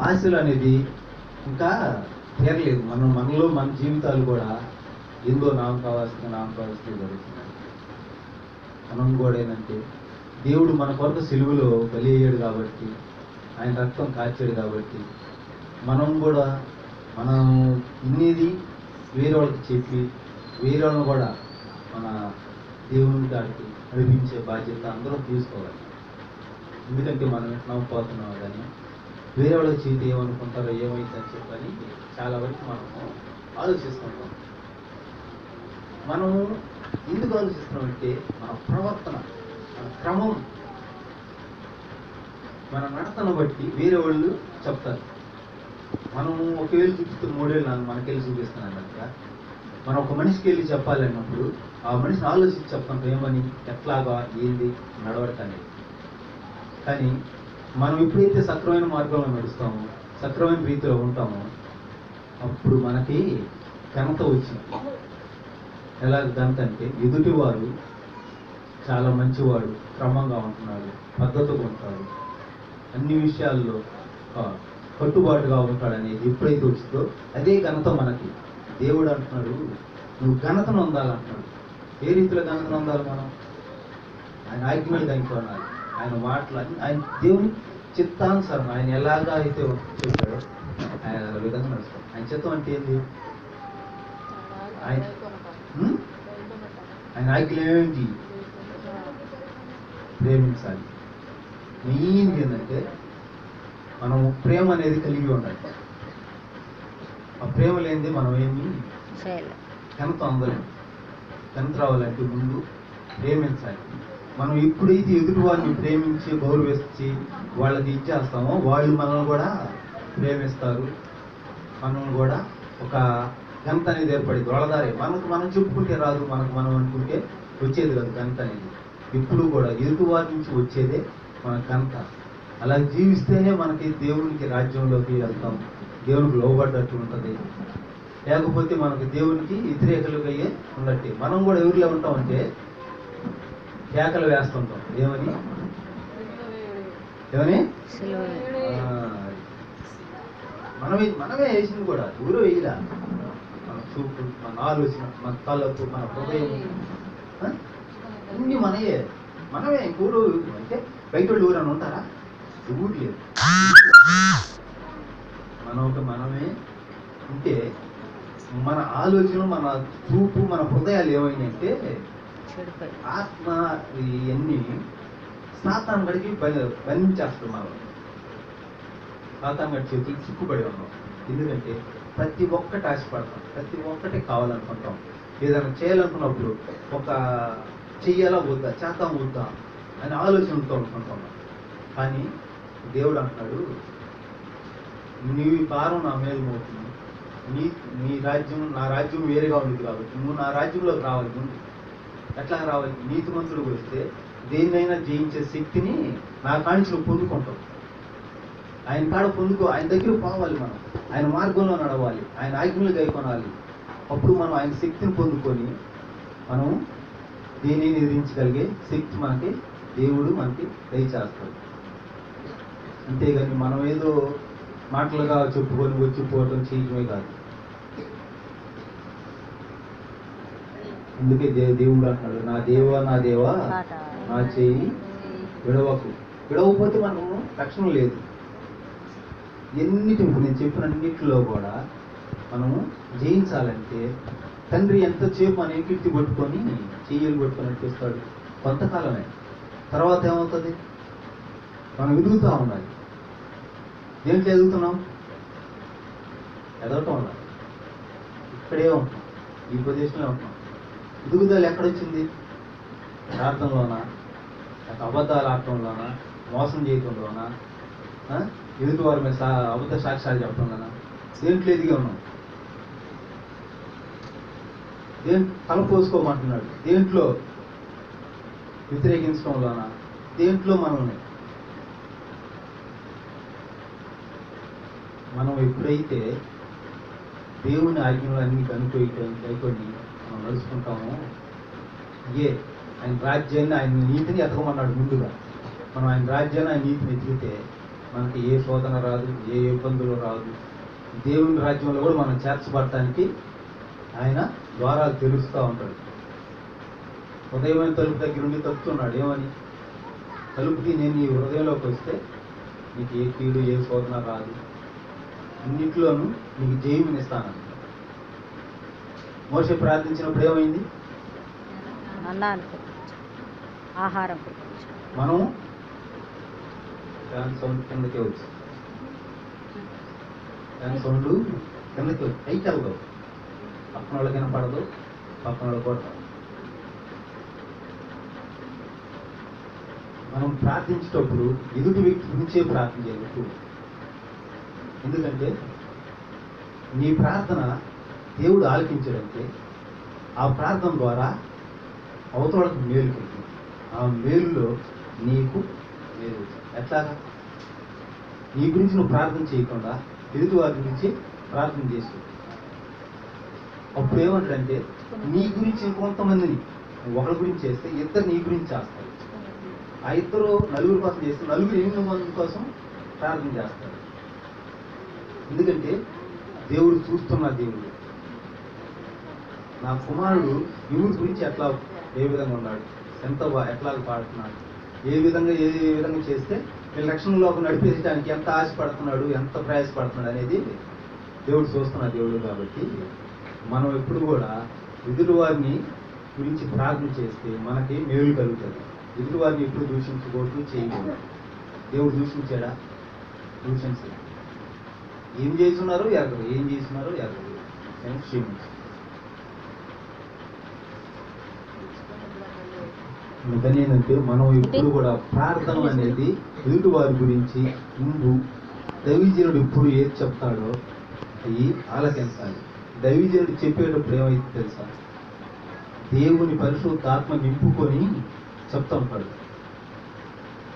ఆశలు అనేది ఇంకా తీరలేదు. మనలో మన జీవితాలు కూడా ఎందో నామకావాస్తి జరుగుతున్నాయి. మనం కూడా ఏంటంటే దేవుడు మన కొరకు సిలువలో బలి అయ్యాడు కాబట్టి, ఆయన రక్తం కాచాడు కాబట్టి, మనం కూడా మనం ఇన్నేది వేరే వాళ్ళకి చెప్పి వేరే వాళ్ళని కూడా మన దేవుని కాడికి నడిపించే బాధ్యత అందరం తీసుకోవాలి. ఎందుకంటే మనం నమ్మపోతున్నాం కానీ వేరే వాళ్ళకి చేతి ఏమనుకుంటారో ఏమైందని చెప్పని చాలా వరకు మనము ఆలోచిస్తుంటాం. మనము ఎందుకు ఆలోచిస్తున్నామంటే మన ప్రవర్తన, మన క్రమం, మన నడతను బట్టి వేరే వాళ్ళు చెప్తారు. మనం ఒకవేళ చూపిస్తే 3 ఏళ్ళు మనకెళ్ళి చూపిస్తున్నాను కనుక మనం ఒక మనిషికి వెళ్ళి చెప్పాలన్నప్పుడు ఆ మనిషిని ఆలోచించి చెప్తాం ఏమని, ఎట్లాగా, ఏంది నడవడక అనేది. కానీ మనం ఎప్పుడైతే సక్రమైన మార్గంలో నడుస్తామో, సక్రమైన రీతిలో ఉంటామో, అప్పుడు మనకి ఘనత వచ్చింది. ఎలా ఘనత అంటే ఎదుటివారు చాలా మంచివాడు, క్రమంగా ఉంటున్నాడు, పద్ధతిగా ఉంటాడు, అన్ని విషయాల్లో కట్టుబాటుగా ఉంటాడు అనేది ఎప్పుడైతే వచ్చిందో అదే ఘనత మనకి. దేవుడు అంటున్నాడు నువ్వు ఘనతను పొందాలంటున్నాడు. ఏ రీతిలో ఘనతను పొందాలి? మనం ఆయన ఆజ్ఞలు కనుక్కోనాలి, ఆయన మాటలు, ఆయన దేవుని చిత్తానుసారం ఆయన ఎలాగా అయితే చెప్పాడో ఆయన విధంగా నడుస్తాం. ఆయన చిత్తం అంటే ఏంటి? ఆయన ఆజ్ఞలు ఏమేంటి? ప్రేమించాలి. మెయిన్ ఏంటంటే మనం ప్రేమ అనేది కలిగి ఉండాలి. ఆ ప్రేమ లేనిది మనం ఏమి ఘనత అందలేము. ఘనత రావాలంటే ముందు ప్రేమించాలి. మనం ఎప్పుడైతే ఎదుటి వారిని ప్రేమించి గౌరవించి వాళ్ళకి ఇచ్చేస్తామో వాళ్ళు మనల్ని కూడా ప్రేమిస్తారు. మనల్ని కూడా ఒక ఘనత అనేది ఏర్పడింది. వాళ్ళదారే మనం చెప్పుకుంటే రాదు, మనం అనుకుంటే వచ్చేది కాదు ఘనత అనేది. ఎప్పుడు కూడా ఎదుటి వారి నుంచి వచ్చేదే మన ఘనత. అలా జీవిస్తేనే మనకి దేవునికి రాజ్యంలోకి వెళ్తాం, దేవునికి లోబడ్డట్టు ఉంటుంది. లేకపోతే మనకు దేవునికి వ్యతిరేకలుగా అయ్యే ఉన్నట్టే. మనం కూడా ఎవరిలో ఉంటామంటే కేకలు వేస్తుంటాం. ఏమని మనమే వేసింది కూడా, ఊరు వేయలా. మన చూపు, మన ఆలోచన, మన తలపు, మన హృదయం అన్ని మనమే. ఊరు అంటే బయట వాళ్ళు ఊరని ఉంటారా? ఊరు లేదు. మనమే ఉంటే మన ఆలోచన, మన చూపు, మన హృదయాలు ఏమైనాయంటే ఆత్మ ఇవన్నీ సాతాను గడికి బంధించేస్తాం. మనం సాతాను గడి చేతులు చిక్కుబడి ఉన్నాం. ఎందుకంటే ప్రతి ఒక్కటి ఆశపడతాం, ప్రతి ఒక్కటి కావాలనుకుంటాం. ఏదైనా చేయాలనుకున్నప్పుడు ఒక చెయ్యాలా వద్దా, చేద్దాం వద్దా అని ఆలోచనతో అనుకుంటాం. కానీ దేవుడు అంటున్నాడు నీ భారం నా మీద మోతుంది. నీ రాజ్యం నా రాజ్యం వేరేగా ఉంది కాబట్టి నువ్వు నా రాజ్యంలోకి రావాలి. ముందు ఎట్లా రావాలి? నీతిమంతుడు వస్తే దేన్నైనా జయించే శక్తిని నా కాంచి నువ్వు పొందుకుంటావు. ఆయన కాడ ఆయన దగ్గర పోవాలి. మనం ఆయన మార్గంలో నడవాలి, ఆయన ఆజ్ఞలు గైకొనాలి. అప్పుడు మనం ఆయన శక్తిని పొందుకొని మనం దేనిని ఎదిరించగలిగే శక్తి మనకి దేవుడు మనకి దయచేస్తాడు. అంతేగాని మనం ఏదో మాటలుగా చెప్పుకొని వచ్చిపోవడం చేయడమే కాదు. అందుకే దేవుడు అంటున్నాడు నా దేవా నా చేయి విడవకు. విడవకపోతే మనము రక్షణ లేదు. ఎన్నిటి నేను చెప్పినన్నిటిలో కూడా మనము జయించాలంటే తండ్రి ఎంతసేపు మన కీర్తి పట్టుకొని చెయ్యలు పట్టుకొని నడిపిస్తాడు కొంతకాలమే. తర్వాత ఏమవుతుంది? మనం ఎదుగుతూ ఉండాలి. దేంట్లో ఎదుగుతున్నాం? ఎదగటం ఉండాలి. ఇక్కడే ఉంటాం, ఈ ప్రదేశంలో ఉంటాం. ఎదుగుదల ఎక్కడొచ్చింది? ప్రార్థనలోనా, అబద్ధాలు ఆడటంలోనా, మోసం చేయటంలోనా, ఎదుటి వారి మీద అబద్ధ సాక్ష్యాలు చెప్పడంలోనా? దేంట్లో ఎదిగి ఉన్నాం? తలపోసుకోమంటున్నాడు. దేంట్లో? వ్యతిరేకించడంలోనా? దేంట్లో మనం ఎప్పుడైతే దేవుని ఆజ్ఞలు అన్ని కనుక్కొని మనం నడుచుకుంటామో, ఆయన రాజ్యాన్ని, ఆయన నీతిని ఎతకమన్నాడు ముందుగా. మనం ఆయన రాజ్యాన్ని, ఆయన నీతిని ఎతికితే మనకి ఏ శోధన రాదు, ఏ ఇబ్బందులు రాదు. దేవుని రాజ్యంలో కూడా మనం చేర్చబడటానికి ఆయన ద్వారాలు తెరుస్తూ ఉంటాడు. ఉదయమైన తలుపు దగ్గర ఉండి తప్పుతున్నాడు. ఏమని? తలుపుకి నేను ఈ హృదయంలోకి వస్తే నీకు ఏ కీడు, ఏ శోధన రాదు, అన్నిట్లోనూ నీకు జయమునిస్తానంట. మోషే ప్రార్థించినప్పుడు ఏమైంది? ఆహారం మనం ఫ్యాన్ సౌండ్ కిందకే వచ్చి ఫ్యాన్ సౌండ్ కిందకి వచ్చి పైకి వెళ్దాం. పక్కన వాళ్ళకైనా పడదు, పక్కన వాళ్ళు కూడా రాదు. మనం ప్రార్థించేటప్పుడు ఎదుటి వ్యక్తి గురించే ప్రార్థన చేయాలి. ఎందుకంటే నీ ప్రార్థన దేవుడు ఆలకించాడంటే ఆ ప్రార్థన ద్వారా అవతలకు మేలు కలిగింది. ఆ మేలులో నీకు మేలు. ఎట్లాగా? నీ గురించి నువ్వు ప్రార్థన చేయకుండా ఎదుటి వారి గురించి ప్రార్థన చేస్తూ అప్పుడు ఏమంటాడంటే నీ గురించి ఇంకొంతమందిని ఒకరి గురించి చేస్తే ఇద్దరు నీ గురించి చేస్తారు. ఆ ఇద్దరు నలుగురు కోసం చేస్తే నలుగురు 8 మంది కోసం ప్రార్థన చేస్తారు. ఎందుకంటే దేవుడు చూస్తున్న దేవుడు. నా కుమారుడు దేవుడి గురించి ఏ విధంగా ఉన్నాడు, ఎట్లా పాడుతున్నాడు, ఏ విధంగా చేస్తే వీళ్ళ రక్షణలోకి నడిపించడానికి ఎంత ఆశపడుతున్నాడు, ఎంత ప్రయాసపడుతున్నాడు అనేది దేవుడు చూస్తున్న దేవుడు. కాబట్టి మనం ఎప్పుడు కూడా ఎదుటి వారిని గురించి ప్రార్థన చేస్తే మనకి మేలు కలుగుతుంది. ఎదుటి వారిని ఎప్పుడు దూషించకూడదు, చేయకూడదు. దేవుడు దూషించాడా? దూషించాడు. ఏం చేస్తున్నారో ఎరగదు. క్షమించు. అందుకని ఏంటంటే మనం ఎప్పుడు కూడా ప్రార్థన అనేది ఎదుటి వారి గురించి దైవజనుడు ఎప్పుడు ఏది చెప్తాడో అవి ఆలకించాలి. దైవజనుడు చెప్పేటప్పుడు ఏమైతే తెలుసా? దేవుని పరిశుద్ధాత్మ నింపుకొని చెప్తా ఉంటాడు.